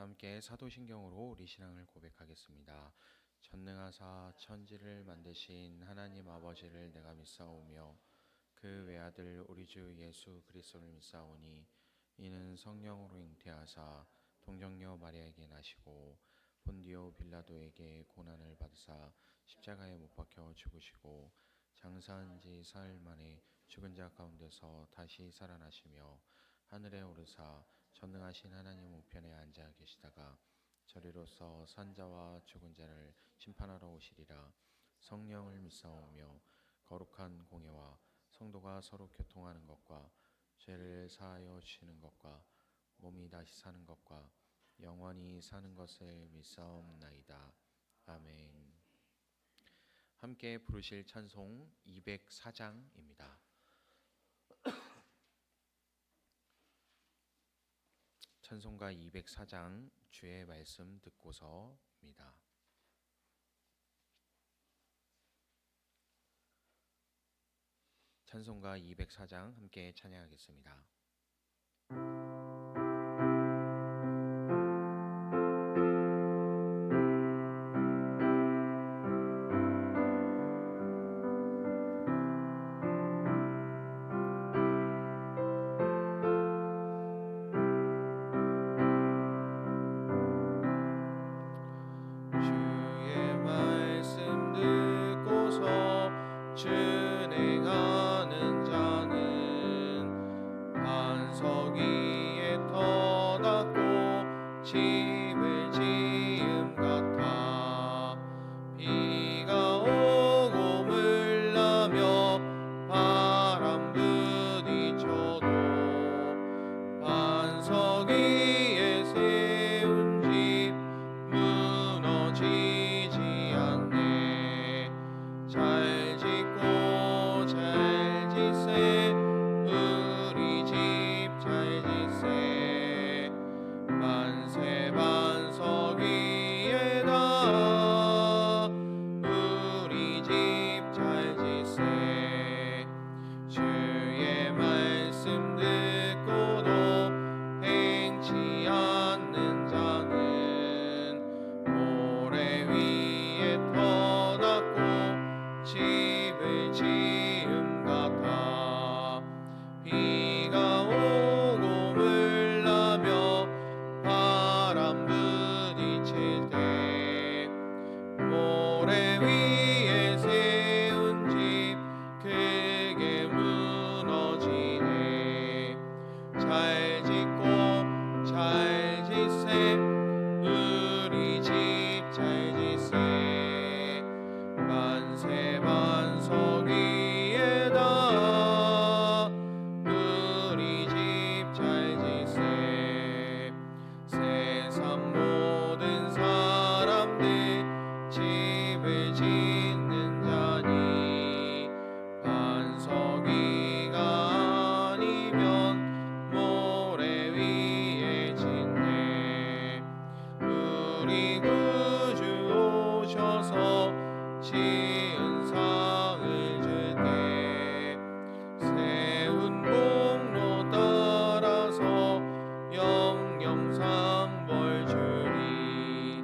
함께 사도신경으로 우리 신앙을 고백하겠습니다. 전능하사 천지를 만드신 하나님 아버지를 내가 믿사오며 그 외아들 우리 주 예수 그리스도를 믿사오니 이는 성령으로 잉태하사 동정녀 마리아에게 나시고 본디오 빌라도에게 고난을 받으사 십자가에 못 박혀 죽으시고 장사한 지 사흘 만에 죽은 자 가운데서 다시 살아나시며 하늘에 오르사 전능하신 하나님 우편에 앉아 계시다가 저리로서 산자와 죽은 자를 심판하러 오시리라. 성령을 믿사오며 거룩한 공예와 성도가 서로 교통하는 것과 죄를 사하여 주시는 것과 몸이 다시 사는 것과 영원히 사는 것을 믿사옵나이다. 아멘. 함께 부르실 찬송 204장입니다. 찬송가 204장 주의 말씀 듣고서입니다. 찬송가 204장 함께 찬양하겠습니다. 준행하는 자는 반석 위에 터닫고 집을 지음 같아. 비가 오고 물나며 바람 부딪혀도 반석 위에 세운 집 무너지지 않네. 잘 짓고 잘 짓세 우리 집 잘 짓세. 만세 반석 위에다 우리 집 잘 짓세. 주의 말씀 듣고도 행치 않는 자는 모래 위에 터닫고 집을 지음 같아. 비가 오고 물나며 바람 부딪힐 때 모래 위에 세운 집 크게 무너지네. 잘 짓고 잘 짓세 우리 집 잘 짓세. 만세 반석 위에다 우리 집 잘 짓세. 세상 모든 사람들 집을 짓는 자니 반석 위가 아니면 모래 위에 짓네. 우리 구주 오셔서 지은 상을 줄 때 세운 공로 따라서 영영상 벌 주리.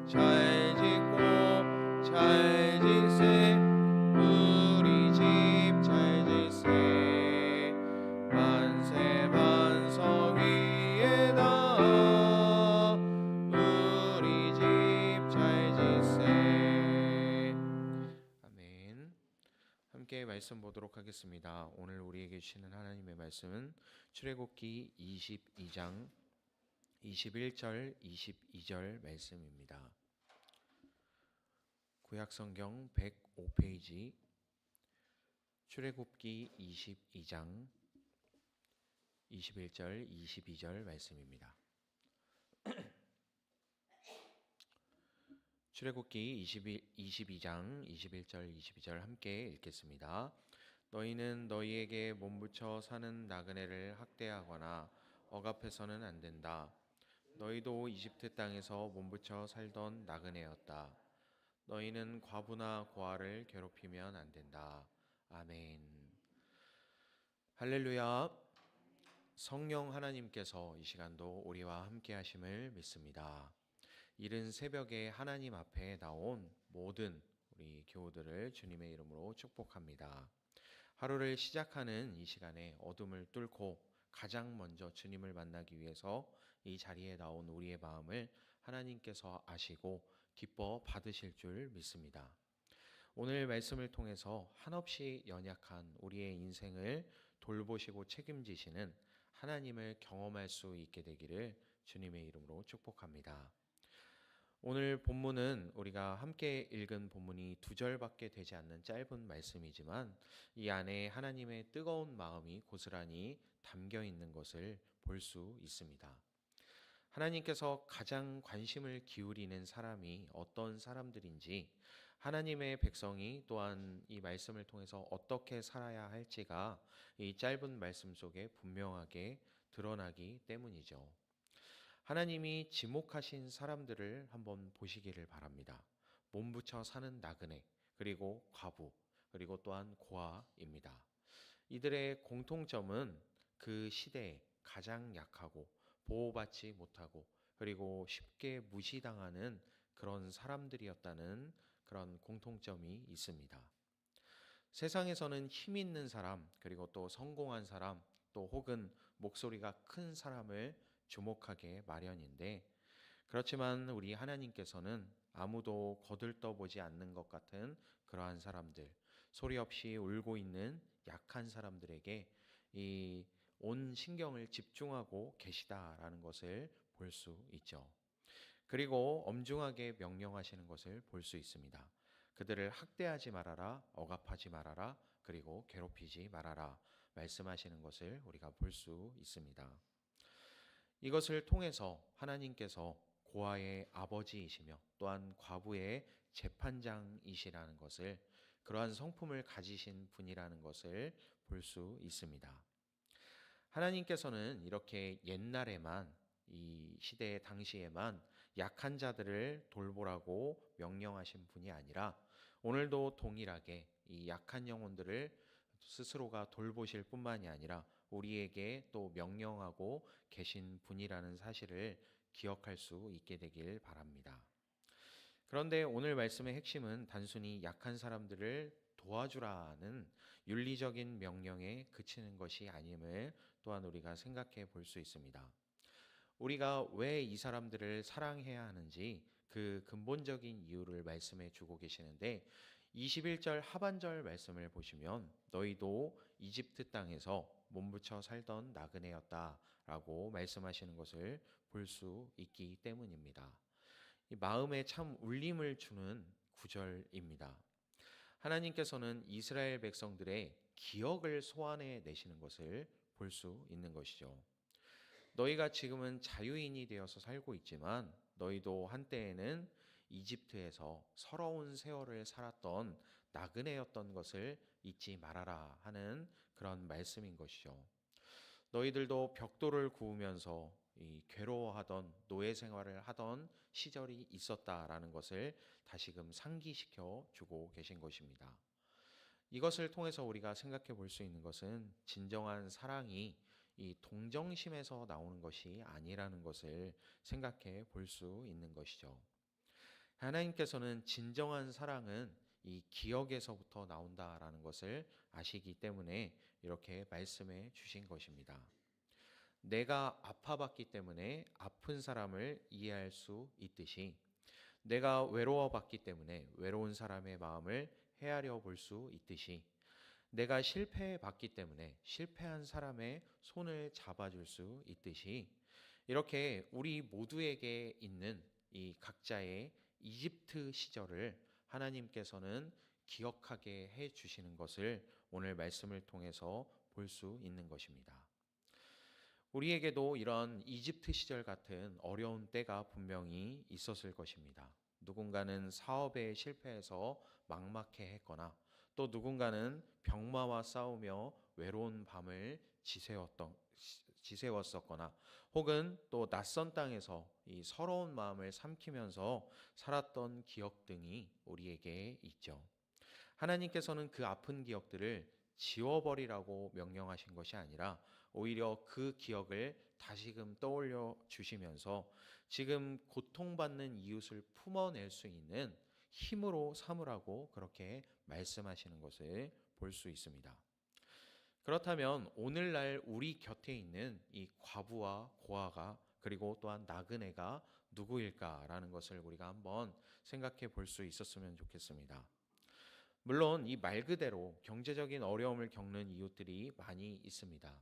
잘 짓고 잘 짓세 우리 집 잘 짓세. 만세 반석 위에다 우리 집 잘 짓세. 아멘. 함께 말씀 보도록 하겠습니다. 오늘 우리에게 주시는 하나님의 말씀은 출애굽기 22장 21절 22절 말씀입니다. 구약성경 105페이지 출애굽기 22장 21절 22절 말씀입니다. 출애굽기 22장 21절 22절 함께 읽겠습니다. 너희는 너희에게 몸부쳐 사는 나그네를 학대하거나 억압해서는 안 된다. 너희도 이집트 땅에서 몸부쳐 살던 나그네였다. 너희는 과부나 고아를 괴롭히면 안 된다. 아멘. 할렐루야. 성령 하나님께서 이 시간도 우리와 함께 하심을 믿습니다. 이른 새벽에 하나님 앞에 나온 모든 우리 교우들을 주님의 이름으로 축복합니다. 하루를 시작하는 이 시간에 어둠을 뚫고 가장 먼저 주님을 만나기 위해서 이 자리에 나온 우리의 마음을 하나님께서 아시고 기뻐 받으실 줄 믿습니다. 오늘 말씀을 통해서 한없이 연약한 우리의 인생을 돌보시고 책임지시는 하나님을 경험할 수 있게 되기를 주님의 이름으로 축복합니다. 오늘 본문은 우리가 함께 읽은 본문이 2절밖에 되지 않는 짧은 말씀이지만 이 안에 하나님의 뜨거운 마음이 고스란히 담겨 있는 것을 볼 수 있습니다. 하나님께서 가장 관심을 기울이는 사람이 어떤 사람들인지, 하나님의 백성이 또한 이 말씀을 통해서 어떻게 살아야 할지가 이 짧은 말씀 속에 분명하게 드러나기 때문이죠. 하나님이 지목하신 사람들을 한번 보시기를 바랍니다. 몸부쳐 사는 나그네, 그리고 과부, 그리고 또한 고아입니다. 이들의 공통점은 그 시대에 가장 약하고 보호받지 못하고 그리고 쉽게 무시당하는 그런 사람들이었다는 그런 공통점이 있습니다. 세상에서는 힘 있는 사람, 그리고 또 성공한 사람, 또 혹은 목소리가 큰 사람을 주목하게 마련인데, 그렇지만 우리 하나님께서는 아무도 거들떠보지 않는 것 같은 그러한 사람들, 소리 없이 울고 있는 약한 사람들에게 이 온 신경을 집중하고 계시다라는 것을 볼 수 있죠. 그리고 엄중하게 명령하시는 것을 볼 수 있습니다. 그들을 학대하지 말아라, 억압하지 말아라, 그리고 괴롭히지 말아라 말씀하시는 것을 우리가 볼 수 있습니다. 이것을 통해서 하나님께서 고아의 아버지이시며 또한 과부의 재판장이시라는 것을, 그러한 성품을 가지신 분이라는 것을 볼 수 있습니다. 하나님께서는 이렇게 옛날에만, 이 시대 당시에만 약한 자들을 돌보라고 명령하신 분이 아니라 오늘도 동일하게 이 약한 영혼들을 스스로가 돌보실 뿐만이 아니라 우리에게 또 명령하고 계신 분이라는 사실을 기억할 수 있게 되길 바랍니다. 그런데 오늘 말씀의 핵심은 단순히 약한 사람들을 도와주라는 윤리적인 명령에 그치는 것이 아님을 또한 우리가 생각해 볼 수 있습니다. 우리가 왜 이 사람들을 사랑해야 하는지 그 근본적인 이유를 말씀해 주고 계시는데, 21절 하반절 말씀을 보시면 너희도 이집트 땅에서 몸부쳐 살던 나그네였다라고 말씀하시는 것을 볼 수 있기 때문입니다. 이 마음에 참 울림을 주는 구절입니다. 하나님께서는 이스라엘 백성들의 기억을 소환해 내시는 것을 볼 수 있는 것이죠. 너희가 지금은 자유인이 되어서 살고 있지만 너희도 한때에는 이집트에서 서러운 세월을 살았던 나그네였던 것을 잊지 말아라 하는 그런 말씀인 것이죠. 너희들도 벽돌을 구우면서 이 괴로워하던 노예 생활을 하던 시절이 있었다라는 것을 다시금 상기시켜 주고 계신 것입니다. 이것을 통해서 우리가 생각해 볼 수 있는 것은 진정한 사랑이 이 동정심에서 나오는 것이 아니라는 것을 생각해 볼 수 있는 것이죠. 하나님께서는 진정한 사랑은 이 기억에서부터 나온다라는 것을 아시기 때문에 이렇게 말씀해 주신 것입니다. 내가 아파봤기 때문에 아픈 사람을 이해할 수 있듯이, 내가 외로워봤기 때문에 외로운 사람의 마음을 헤아려 볼 수 있듯이, 내가 실패해봤기 때문에 실패한 사람의 손을 잡아줄 수 있듯이, 이렇게 우리 모두에게 있는 이 각자의 이집트 시절을 하나님께서는 기억하게 해 주시는 것을 오늘 말씀을 통해서 볼 수 있는 것입니다. 우리에게도 이런 이집트 시절 같은 어려운 때가 분명히 있었을 것입니다. 누군가는 사업에 실패해서 막막해 했거나, 또 누군가는 병마와 싸우며 외로운 밤을 지새웠었거나, 혹은 또 낯선 땅에서 이 서러운 마음을 삼키면서 살았던 기억 등이 우리에게 있죠. 하나님께서는 그 아픈 기억들을 지워버리라고 명령하신 것이 아니라 오히려 그 기억을 다시금 떠올려 주시면서 지금 고통받는 이웃을 품어낼 수 있는 힘으로 삼으라고 그렇게 말씀하시는 것을 볼 수 있습니다. 그렇다면 오늘날 우리 곁에 있는 이 과부와 고아가 그리고 또한 나그네가 누구일까라는 것을 우리가 한번 생각해 볼 수 있었으면 좋겠습니다. 물론 이 말 그대로 경제적인 어려움을 겪는 이웃들이 많이 있습니다.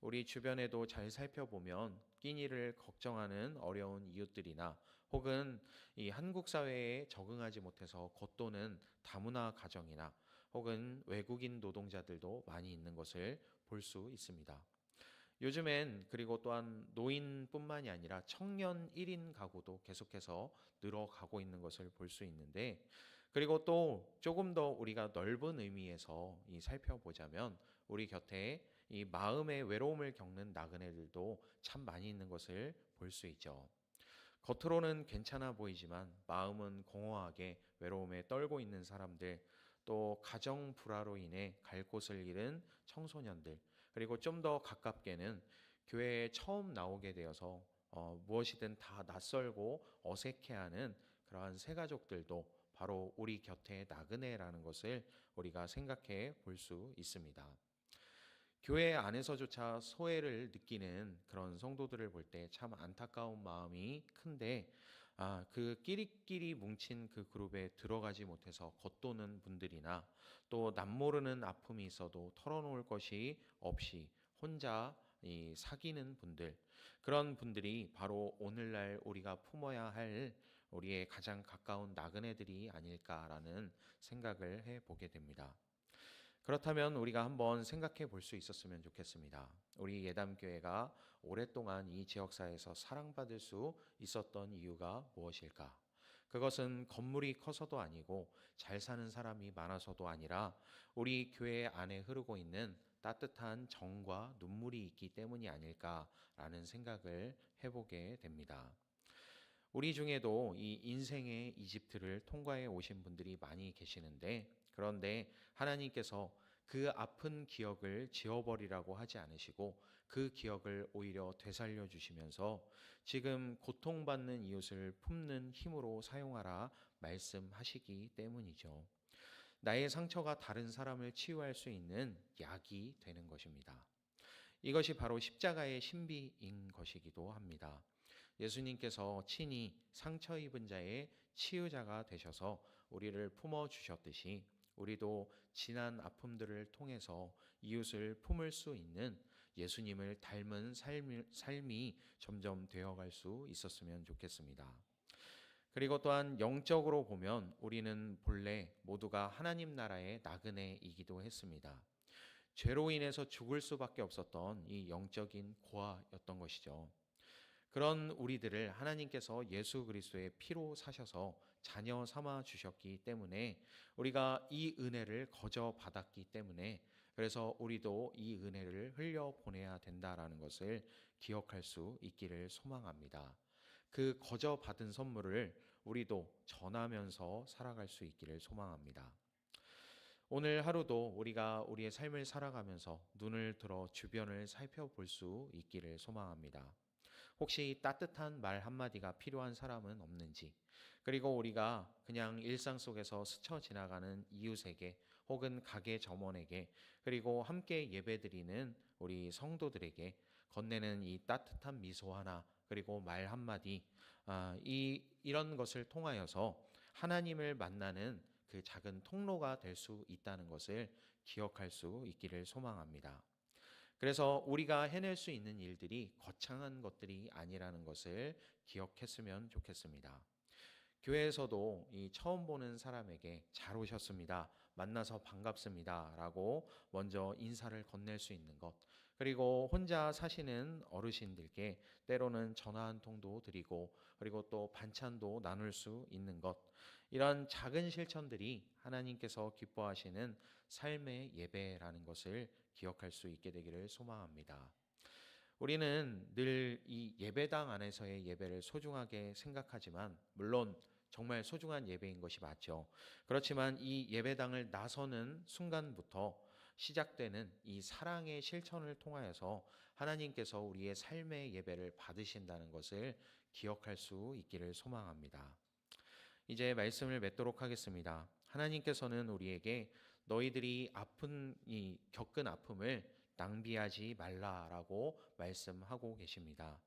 우리 주변에도 잘 살펴보면 끼니를 걱정하는 어려운 이웃들이나 혹은 이 한국 사회에 적응하지 못해서 겉도는 다문화 가정이나 혹은 외국인 노동자들도 많이 있는 것을 볼 수 있습니다. 요즘엔 그리고 또한 노인뿐만이 아니라 청년 1인 가구도 계속해서 늘어가고 있는 것을 볼 수 있는데, 그리고 또 조금 더 우리가 넓은 의미에서 살펴보자면 우리 곁에 이 마음의 외로움을 겪는 나그네들도 참 많이 있는 것을 볼 수 있죠. 겉으로는 괜찮아 보이지만 마음은 공허하게 외로움에 떨고 있는 사람들, 또 가정 불화로 인해 갈 곳을 잃은 청소년들, 그리고 좀 더 가깝게는 교회에 처음 나오게 되어서 무엇이든 다 낯설고 어색해하는 그러한 새 가족들도 바로 우리 곁에 나그네라는 것을 우리가 생각해 볼 수 있습니다. 교회 안에서조차 소외를 느끼는 그런 성도들을 볼 때 참 안타까운 마음이 큰데, 그 끼리끼리 뭉친 그 그룹에 들어가지 못해서 겉도는 분들이나 또 남모르는 아픔이 있어도 털어놓을 것이 없이 혼자 사귀는 분들, 그런 분들이 바로 오늘날 우리가 품어야 할 우리의 가장 가까운 나그네들이 아닐까라는 생각을 해보게 됩니다. 그렇다면 우리가 한번 생각해 볼 수 있었으면 좋겠습니다. 우리 예담교회가 오랫동안 이 지역사회에서 사랑받을 수 있었던 이유가 무엇일까? 그것은 건물이 커서도 아니고 잘 사는 사람이 많아서도 아니라 우리 교회 안에 흐르고 있는 따뜻한 정과 눈물이 있기 때문이 아닐까라는 생각을 해보게 됩니다. 우리 중에도 이 인생의 이집트를 통과해 오신 분들이 많이 계시는데, 그런데 하나님께서 그 아픈 기억을 지워버리라고 하지 않으시고 그 기억을 오히려 되살려 주시면서 지금 고통받는 이웃을 품는 힘으로 사용하라 말씀하시기 때문이죠. 나의 상처가 다른 사람을 치유할 수 있는 약이 되는 것입니다. 이것이 바로 십자가의 신비인 것이기도 합니다. 예수님께서 친히 상처 입은 자의 치유자가 되셔서 우리를 품어 주셨듯이 우리도 지난 아픔들을 통해서 이웃을 품을 수 있는 예수님을 닮은 삶이 점점 되어갈 수 있었으면 좋겠습니다. 그리고 또한 영적으로 보면 우리는 본래 모두가 하나님 나라의 나그네이기도 했습니다. 죄로 인해서 죽을 수밖에 없었던 이 영적인 고아였던 것이죠. 그런 우리들을 하나님께서 예수 그리스도의 피로 사셔서 자녀 삼아 주셨기 때문에 우리가 이 은혜를 거저 받았기 때문에, 그래서 우리도 이 은혜를 흘려 보내야 된다라는 것을 기억할 수 있기를 소망합니다. 그 거저 받은 선물을 우리도 전하면서 살아갈 수 있기를 소망합니다. 오늘 하루도 우리가 우리의 삶을 살아가면서 눈을 들어 주변을 살펴볼 수 있기를 소망합니다. 혹시 따뜻한 말 한마디가 필요한 사람은 없는지, 그리고 우리가 그냥 일상 속에서 스쳐 지나가는 이웃에게 혹은 가게 점원에게, 그리고 함께 예배드리는 우리 성도들에게 건네는 이 따뜻한 미소 하나, 그리고 말 한마디, 이런 것을 통하여서 하나님을 만나는 그 작은 통로가 될 수 있다는 것을 기억할 수 있기를 소망합니다. 그래서 우리가 해낼 수 있는 일들이 거창한 것들이 아니라는 것을 기억했으면 좋겠습니다. 교회에서도 이 처음 보는 사람에게 잘 오셨습니다, 만나서 반갑습니다 라고 먼저 인사를 건넬 수 있는 것, 그리고 혼자 사시는 어르신들께 때로는 전화 한 통도 드리고 그리고 또 반찬도 나눌 수 있는 것, 이런 작은 실천들이 하나님께서 기뻐하시는 삶의 예배라는 것을 기억할 수 있게 되기를 소망합니다. 우리는 늘 이 예배당 안에서의 예배를 소중하게 생각하지만, 물론 정말 소중한 예배인 것이 맞죠. 그렇지만 이 예배당을 나서는 순간부터 시작되는 이 사랑의 실천을 통하여서 하나님께서 우리의 삶의 예배를 받으신다는 것을 기억할 수 있기를 소망합니다. 이제 말씀을 맺도록 하겠습니다. 하나님께서는 우리에게 너희들이 겪은 아픔을 낭비하지 말라라고 말씀하고 계십니다.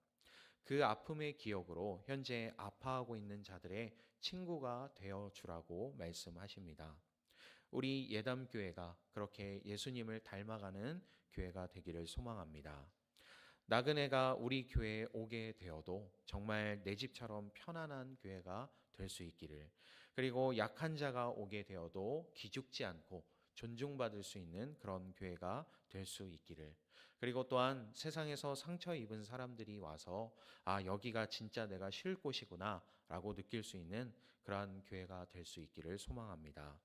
그 아픔의 기억으로 현재 아파하고 있는 자들의 친구가 되어 주라고 말씀하십니다. 우리 예담교회가 그렇게 예수님을 닮아가는 교회가 되기를 소망합니다. 나그네가 우리 교회에 오게 되어도 정말 내 집처럼 편안한 교회가 될 수 있기를, 그리고 약한 자가 오게 되어도 기죽지 않고 존중받을 수 있는 그런 교회가 될 수 있기를, 그리고 또한 세상에서 상처 입은 사람들이 와서 아, 여기가 진짜 내가 쉴 곳이구나 라고 느낄 수 있는 그러한 교회가 될 수 있기를 소망합니다.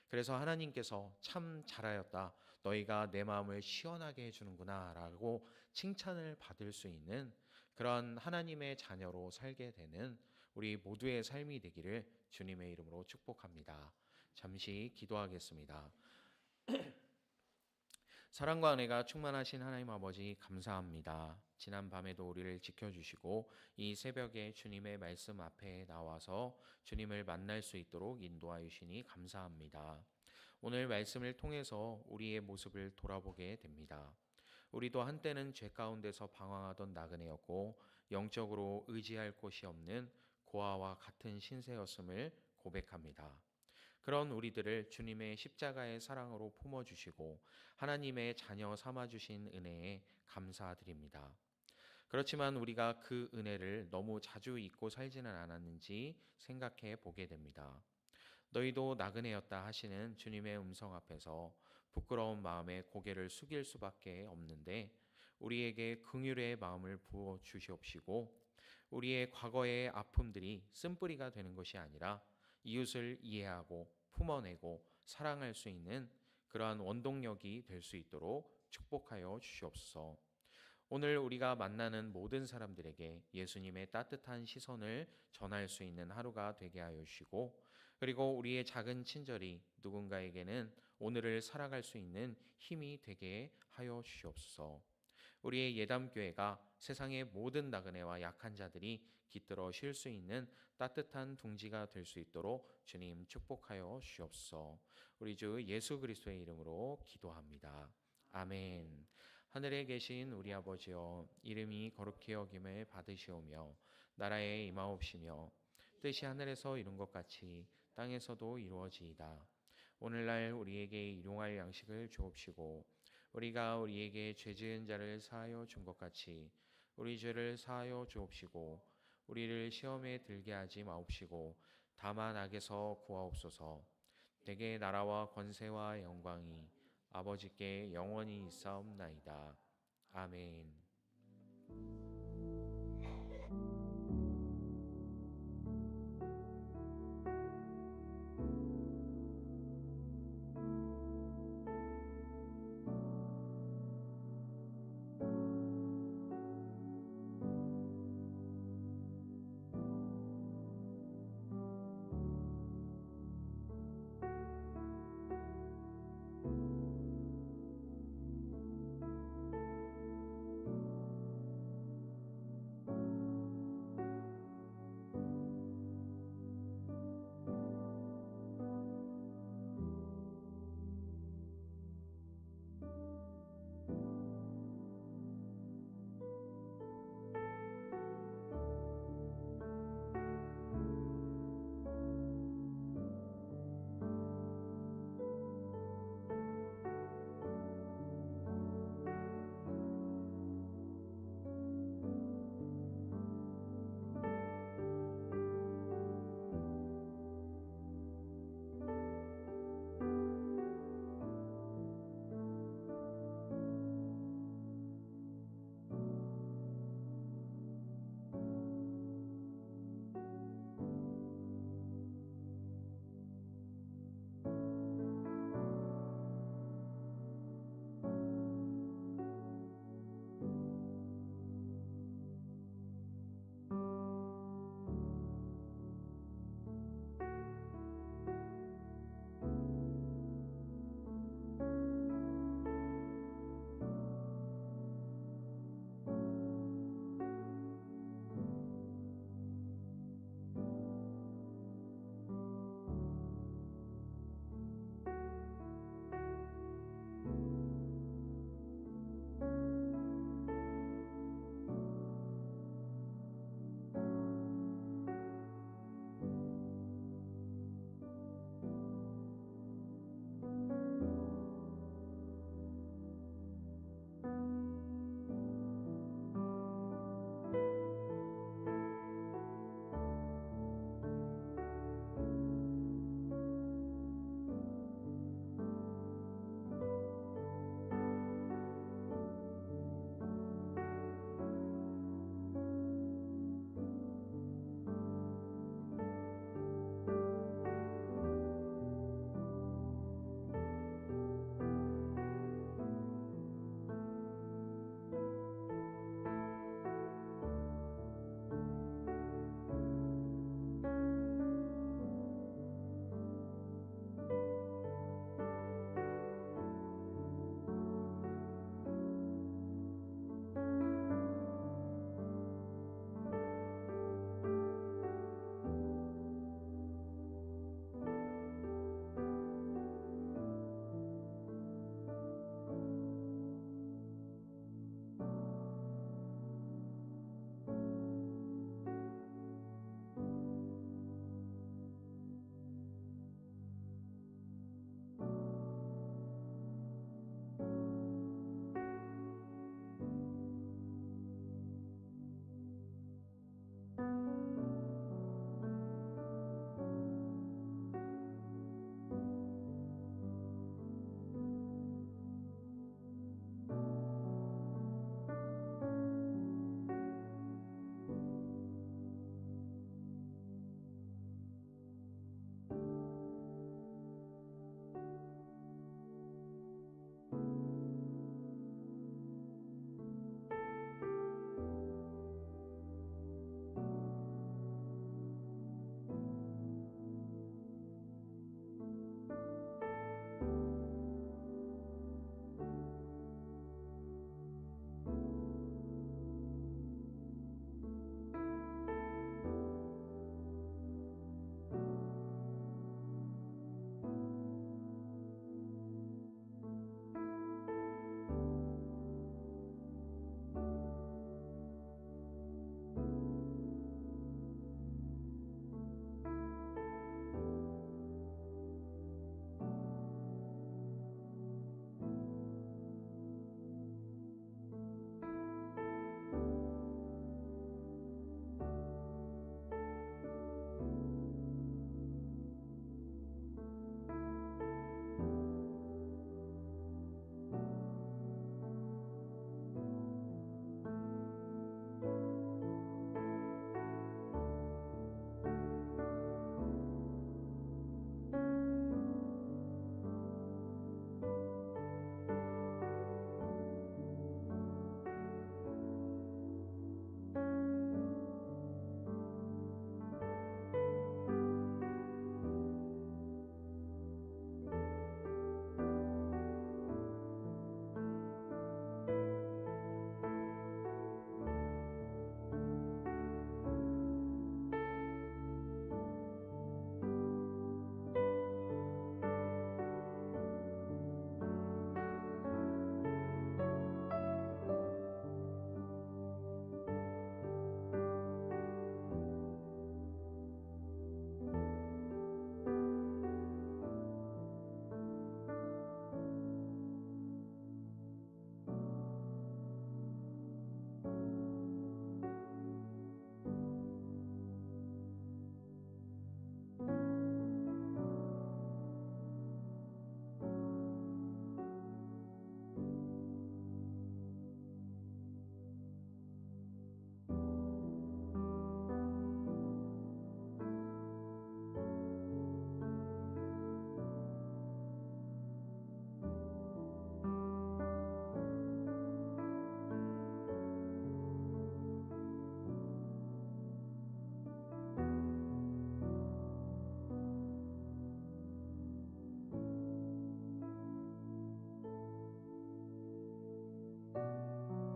그래서 하나님께서 참 잘하였다, 너희가 내 마음을 시원하게 해주는구나 라고 칭찬을 받을 수 있는 그런 하나님의 자녀로 살게 되는 우리 모두의 삶이 되기를 주님의 이름으로 축복합니다. 잠시 기도하겠습니다. 사랑과 은혜가 충만하신 하나님 아버지, 감사합니다. 지난 밤에도 우리를 지켜주시고 이 새벽에 주님의 말씀 앞에 나와서 주님을 만날 수 있도록 인도하여 주시니 감사합니다. 오늘 말씀을 통해서 우리의 모습을 돌아보게 됩니다. 우리도 한때는 죄 가운데서 방황하던 나그네였고 영적으로 의지할 곳이 없는 고아와 같은 신세였음을 고백합니다. 그런 우리들을 주님의 십자가의 사랑으로 품어주시고 하나님의 자녀 삼아주신 은혜에 감사드립니다. 그렇지만 우리가 그 은혜를 너무 자주 잊고 살지는 않았는지 생각해 보게 됩니다. 너희도 나그네였다 하시는 주님의 음성 앞에서 부끄러운 마음에 고개를 숙일 수밖에 없는데, 우리에게 긍휼의 마음을 부어 주시옵시고 우리의 과거의 아픔들이 쓴뿌리가 되는 것이 아니라 이웃을 이해하고 품어내고 사랑할 수 있는 그러한 원동력이 될 수 있도록 축복하여 주시옵소서. 오늘 우리가 만나는 모든 사람들에게 예수님의 따뜻한 시선을 전할 수 있는 하루가 되게 하여 주시고, 그리고 우리의 작은 친절이 누군가에게는 오늘을 살아갈 수 있는 힘이 되게 하여 주시옵소서. 우리의 예담교회가 세상의 모든 나그네와 약한 자들이 깃들어 쉴 수 있는 따뜻한 둥지가 될 수 있도록 주님 축복하여 주시옵소서. 우리 주 예수 그리스도의 이름으로 기도합니다. 아멘. 하늘에 계신 우리 아버지여, 이름이 거룩히 여김을 받으시오며 나라에 임하옵시며 뜻이 하늘에서 이룬 것 같이 땅에서도 이루어지이다. 오늘날 우리에게 일용할 양식을 주옵시고 우리가 우리에게 죄 지은 자를 사하여 준 것 같이 우리 죄를 사하여 주옵시고 우리를 시험에 들게 하지 마옵시고 다만 악에서 구하옵소서. 내게 나라와 권세와 영광이 아버지께 영원히 있사옵나이다. 아멘.